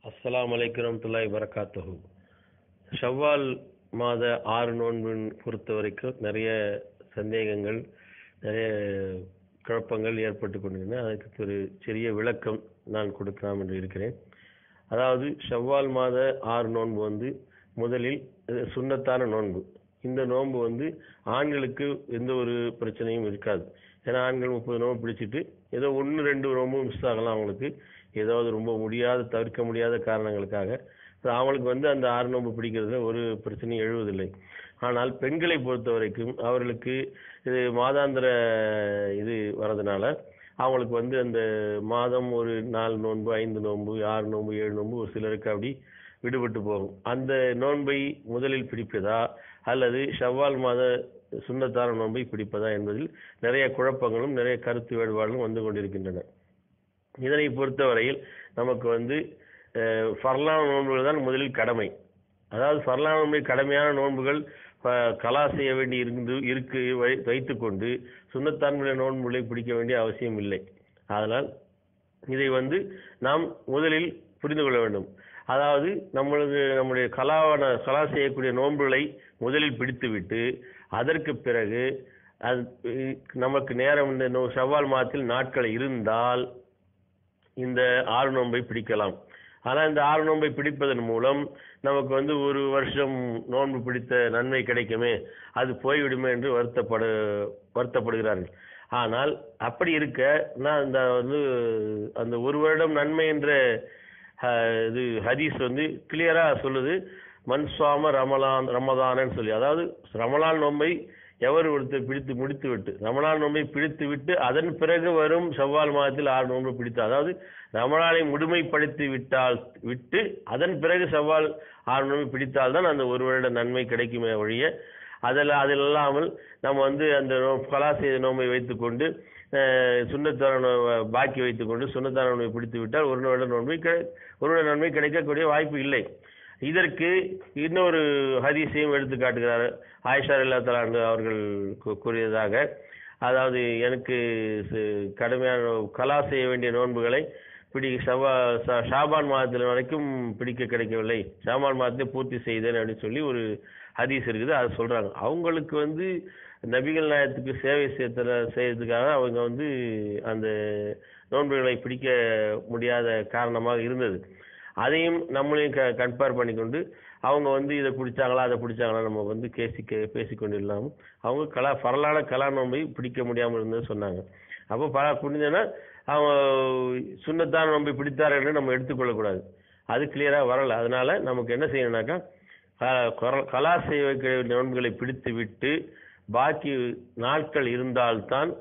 அஸ்ஸலாமு அலைக்கும் வரஹ்மத்துல்லாஹி வபரகாத்துஹு. ஷவ்வால் மாத 6 நோன்பின் பொறுத்த வரைக்கும் நிறைய சந்தேகங்கள், நிறைய குழப்பங்கள் ஏற்பட்டு கொண்டிருந்தன. அதுக்கு ஒரு சிறிய விளக்கம் நான் கொடுக்கலாம் என்று இருக்கிறேன். அதாவது ஷவ்வால் மாத 6 நோன்பு முதலில் சுன்னத்தான நோன்பு. இந்த நோன்பு ஆண்களுக்கு எந்த ஒரு பிரச்சனையும் இருக்காது. ஏன்னா ஆண்கள் 30 நோன்பு பிடிச்சிட்டு ஏதோ 1-2 நோன்பு மிஸ் ஆகலாம். அவங்களுக்கு ஏதாவது ரொம்ப தவிர்க்க முடியாத காரணங்களுக்காக அவங்களுக்கு அந்த 6 நோன்பு பிடிக்கிறதுல ஒரு பிரச்சனையும் எழுவதில்லை. ஆனால் பெண்களை பொறுத்த வரைக்கும் அவர்களுக்கு இது மாதாந்திர இது வரதுனால அவங்களுக்கு அந்த மாதம் ஒரு 4 நோன்பு, 5 நோன்பு, 6 நோன்பு, 7 நோன்பு ஒரு சிலருக்கு அப்படி விடுபட்டு போகும். அந்த நோன்பை முதலில் பிடிப்பதா அல்லது ஷவ்வால் மாத சுன்னத்தான நோன்பை பிடிப்பதா என்பதில் நிறைய குழப்பங்களும் நிறைய கருத்து வேறுபாடுகளும் வந்து கொண்டிருக்கின்றன. இதனை பொறுத்தவரையில் நமக்கு ஃபர்லான நோன்புகள் தான் முதலில் கடமை. அதாவது ஃபர்லான நோன்பை கடமையான நோன்புகள் கலா செய்ய வேண்டி இருக்கு வைத்துக்கொண்டு சுன்னத்தான்மைய நோன்புகளை பிடிக்க வேண்டிய அவசியம் இல்லை. அதனால் இதை நாம் முதலில் புரிந்து கொள்ள வேண்டும். அதாவது நம்முடைய கலா செய்யக்கூடிய நோன்புகளை முதலில் பிடித்துவிட்டு அதற்கு பிறகு நமக்கு நேரம் இந்த ஷவ்வால் மாதத்தில் நாட்கள் இருந்தால் இந்த 6 நோன்பை பிடிக்கலாம். ஆனால் இந்த 6 நோன்பை பிடிப்பதன் மூலம் நமக்கு ஒரு வருஷம் நோன்பு பிடித்த நன்மை கிடைக்குமே, அது போய்விடுமே என்று வருத்தப்படுகிறார்கள். ஆனால் அப்படி இருக்க நான் அந்த ஒரு வருடம் நன்மை என்ற இது ஹதீஸ் கிளியரா சொல்லுது. மன்சுவாம ரமலான்னு சொல்லி, அதாவது ரமலான் நோன்பை எவர் ஒருத்தர் பிடித்து முடித்து விட்டு ரமலான் நோன்பை பிடித்து விட்டு அதன் பிறகு வரும் ஷவ்வால் மாதத்தில் 6 நோன்பு பிடித்தார். அதாவது ரமலானை முழுமைப்படுத்தி விட்டு அதன் பிறகு ஷவ்வால் 6 நோன்பு பிடித்தால்தான் அந்த ஒரு வருட நன்மை கிடைக்குமே ஒழிய அதில் இல்லாமல் நம்ம அந்த கலா செய்த நோன்பை வைத்துக்கொண்டு சுன்னத்தான பாக்கி வைத்துக்கொண்டு சுன்னத்தான நோன்பை பிடித்து விட்டால் ஒரு வருட நன்மை கிடைக்கக்கூடிய வாய்ப்பு இல்லை. இதற்கு இன்னொரு ஹதீஸையும் எடுத்து காட்டுகிறார். ஆயிஷா ரலியல்லாஹு அன்ஹா அவர்கள் கூறியதாக, அதாவது எனக்கு கடுமையான கலா செய்ய வேண்டிய நோன்புகளை ஷாபான் மாதத்தில் வரைக்கும் பிடிக்க கிடைக்கவில்லை, ஷாபான் மாதத்தை பூர்த்தி செய்தேன் அப்படின்னு சொல்லி ஒரு ஹதீஸ் இருக்குது. அதை சொல்றாங்க. அவங்களுக்கு நபிகள் நாயகத்துக்கு சேவை செய்யறதுக்காக அவங்க அந்த நோன்புகளை பிடிக்க முடியாத காரணமாக இருந்தது. அதையும் நம்மளையும் கம்பேர் பண்ணிக்கொண்டு அவங்க இதை பிடிச்சாங்களா அதை பிடிச்சாங்களா நம்ம பேசிக்கொண்டு இல்லாமல் அவங்க ஃபர்லான கலா நோன்பை பிடிக்க முடியாமல் இருந்தது சொன்னாங்க. அப்போ புரிஞ்சதுன்னா அவங்க சுன்னத்தான நோன்பை பிடித்தார்கள் நம்ம எடுத்துக்கொள்ளக்கூடாது. அது கிளியரா வரல. அதனால நமக்கு என்ன செய்யணும்னாக்கா கலா செய்ய நோன்புகளை பிடித்து விட்டு பாக்கி நாட்கள் இருந்தால்தான்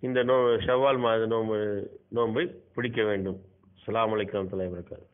இந்த ஷவ்வால் மாத நோன்பை பிடிக்க வேண்டும். அஸ்ஸலாமு அலைக்கும் வரஹ்மத்துல்லாஹி வபரகாத்துஹு.